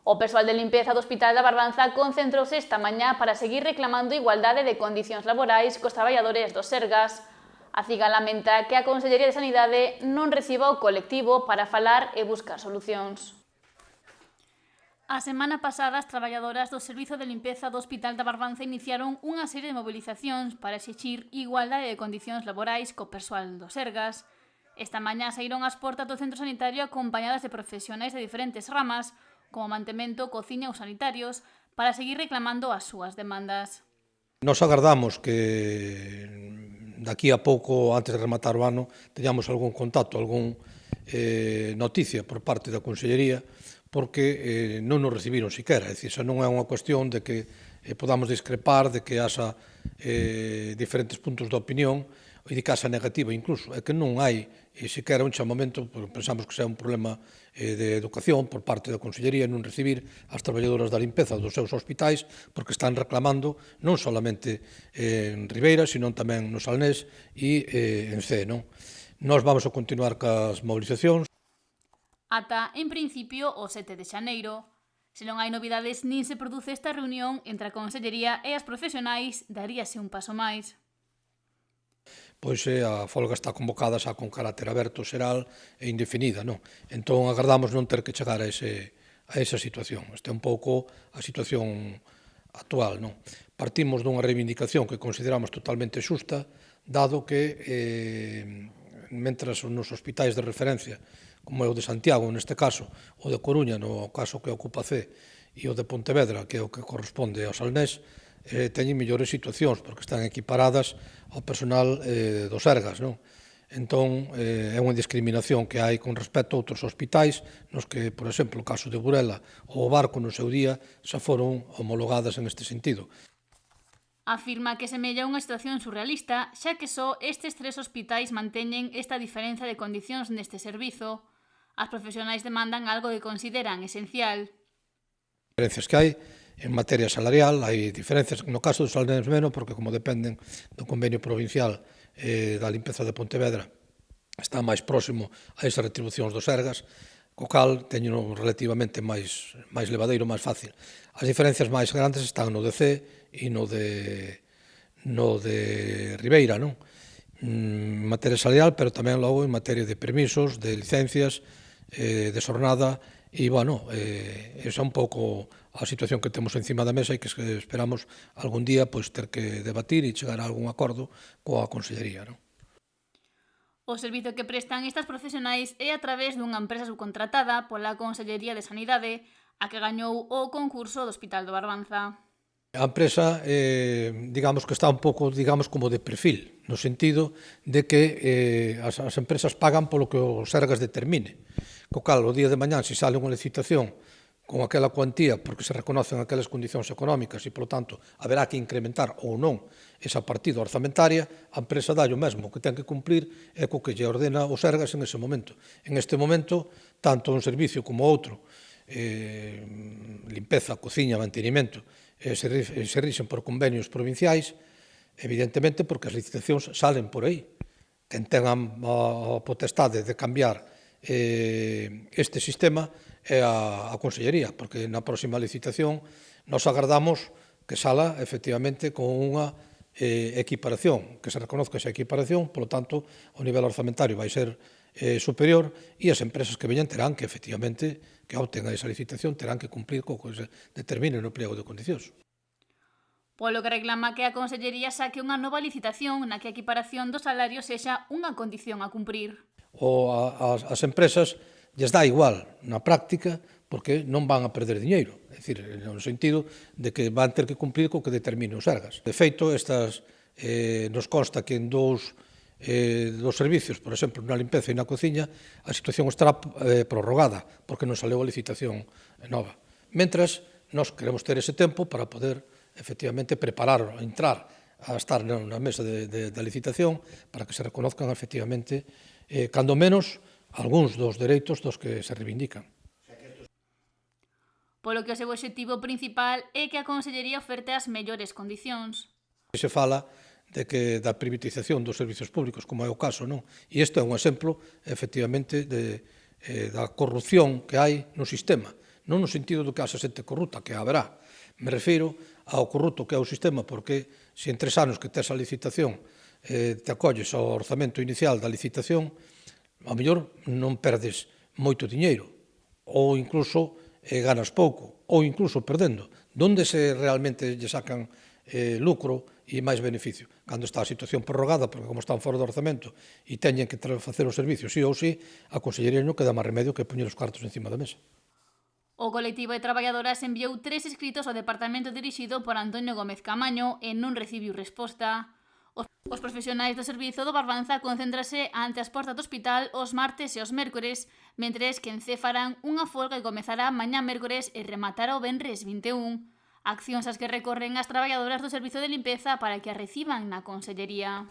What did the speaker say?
O persoal de limpeza do Hospital da Barbanza concentrouse esta mañá para seguir reclamando igualdade de condicións laborais cos traballadores do Sergas. A CIGA lamenta que a Consellería de Sanidade non reciba o colectivo para falar e buscar solucións. A semana pasada, as traballadoras do Servizo de Limpeza do Hospital da Barbanza iniciaron unha serie de mobilizacións para exixir igualdade de condicións laborais co persoal do Sergas. Esta mañá saíron ás portas do centro sanitario acompañadas de profesionais de diferentes ramas, como mantemento, cociña ou sanitarios, para seguir reclamando as súas demandas. Nos agardamos que daqui a pouco, antes de rematar o ano, teñamos algún contacto, algún noticia por parte da Consellería, porque non nos recibiron siquera. É dicir, xa non é unha cuestión de que podamos discrepar, de que haxa diferentes puntos de opinión, e de que haxa negativa incluso, é que non hai siquera un chamamento, pensamos que xa é un problema de educación por parte da Consellería non recibir as traballadoras da limpeza dos seus hospitais, porque están reclamando non solamente en Ribeira, sino tamén no Salnés e en Cee, non? Nós vamos a continuar cas mobilizacións. Ata, en principio, o 7 de xaneiro. Se non hai novidades nin se produce esta reunión entre a Consellería e as profesionais, daríase un paso máis. Pois a folga está convocada xa con carácter aberto, xeral e indefinida, non? Entón, agardamos non ter que chegar a esa situación. Esta é un pouco a situación actual, non? Partimos dunha reivindicación que consideramos totalmente xusta, dado que, mentras nos hospitais de referencia, como é o de Santiago, neste caso, o de Coruña, no caso que ocupa C, e o de Pontevedra, que é o que corresponde ao Salnés, teñen mellores situacións, porque están equiparadas ao personal do Sergas, non? Entón, é unha discriminación que hai con respecto a outros hospitais, nos que, por exemplo, o caso de Burela ou o Barco no seu día, xa foron homologadas en este sentido. Afirma que semella unha situación surrealista, xa que só estes 3 hospitais manteñen esta diferenza de condicións neste servizo. As profesionais demandan algo que consideran esencial. Diferencias que hai en materia salarial, hai diferencias no caso dos Salnés menos, porque como dependen do convenio provincial da limpeza de Pontevedra, está máis próximo a esas retribucións dos Sergas, co cal teño relativamente máis levadeiro, máis fácil. As diferencias máis grandes están no de C e no de Ribeira, non? En materia salarial, pero tamén logo en materia de permisos, de licencias, de xornada, e, bueno, esa é un pouco a situación que temos encima da mesa e que esperamos algún día pois ter que debatir e chegar a algún acordo coa Consellería, non? O servizo que prestan estas profesionais é a través dunha empresa subcontratada pola Consellería de Sanidade, a que gañou o concurso do Hospital do Barbanza. A empresa, digamos que está un pouco, digamos, como de perfil, no sentido de que as empresas pagan polo que o Sergas determine. Co cal, o día de mañán, se sale unha licitación con aquela cuantía, porque se reconocen aquelas condicións económicas e, polo tanto, haberá que incrementar ou non esa partida orzamentaria, a empresa dá o mesmo, o que ten que cumplir é co que lle ordena o Sergas en ese momento. En este momento, tanto un servicio como outro, limpeza, cociña, mantenimento, se rixen por convenios provinciais, evidentemente porque as licitacións salen por aí. Quen ten a potestade de cambiar este sistema é a Consellería, porque na próxima licitación nos agardamos que sala efectivamente con unha equiparación, que se reconozca esa equiparación, polo tanto, o nivel orzamentario vai ser superior e as empresas que veñan terán que, efectivamente, que opten a esa licitación, terán que cumplir co que se determine no pliego de condicións. Polo que reclama que a Consellería saque unha nova licitación na que a equiparación dos salarios sexa unha condición a cumprir. As empresas lles dá igual na práctica porque non van a perder diñeiro, é dicir, no sentido de que van ter que cumplir co que determine os Sergas. De feito, nos consta que en dos servicios, por exemplo, na limpeza e na cociña, a situación está prorrogada porque non saleu a licitación nova. Mentras, nós queremos ter ese tempo para poder, efectivamente, preparar, entrar a estar na mesa da licitación para que se reconozcan, efectivamente, cando menos, algúns dos dereitos dos que se reivindican. Polo que o seu obxectivo principal é que a Consellería oferte as mellores condicións. Se fala da privatización dos servizos públicos, como é o caso, non? E isto é un exemplo, efectivamente, da corrupción que hai no sistema, non no sentido do que haxa xente corrupta, que haberá. Me refiro ao corrupto que é o sistema, porque se en 3 anos que tes a licitación te acolles ao orzamento inicial da licitación, ao mellor non perdes moito diñeiro, ou incluso ganas pouco, ou incluso perdendo. Donde se realmente lle sacan lucro e máis beneficio? Cando está a situación prorrogada, porque como están fora do orzamento e teñen que facer o servicio sí ou sí, a Consellería non queda máis remedio que poñer os cartos encima da mesa. O colectivo de traballadoras enviou 3 escritos ao departamento dirixido por Antonio Gómez Camaño e non recibiu resposta. Os profesionais do servizo do Barbanza concéntrase ante as portas do hospital os martes e os mércores, mentres que en Cee farán unha folga que comezará mañá mércores e rematará o venres 21. Accións as que recorren as traballadoras do servizo de limpeza para que a reciban na Consellería.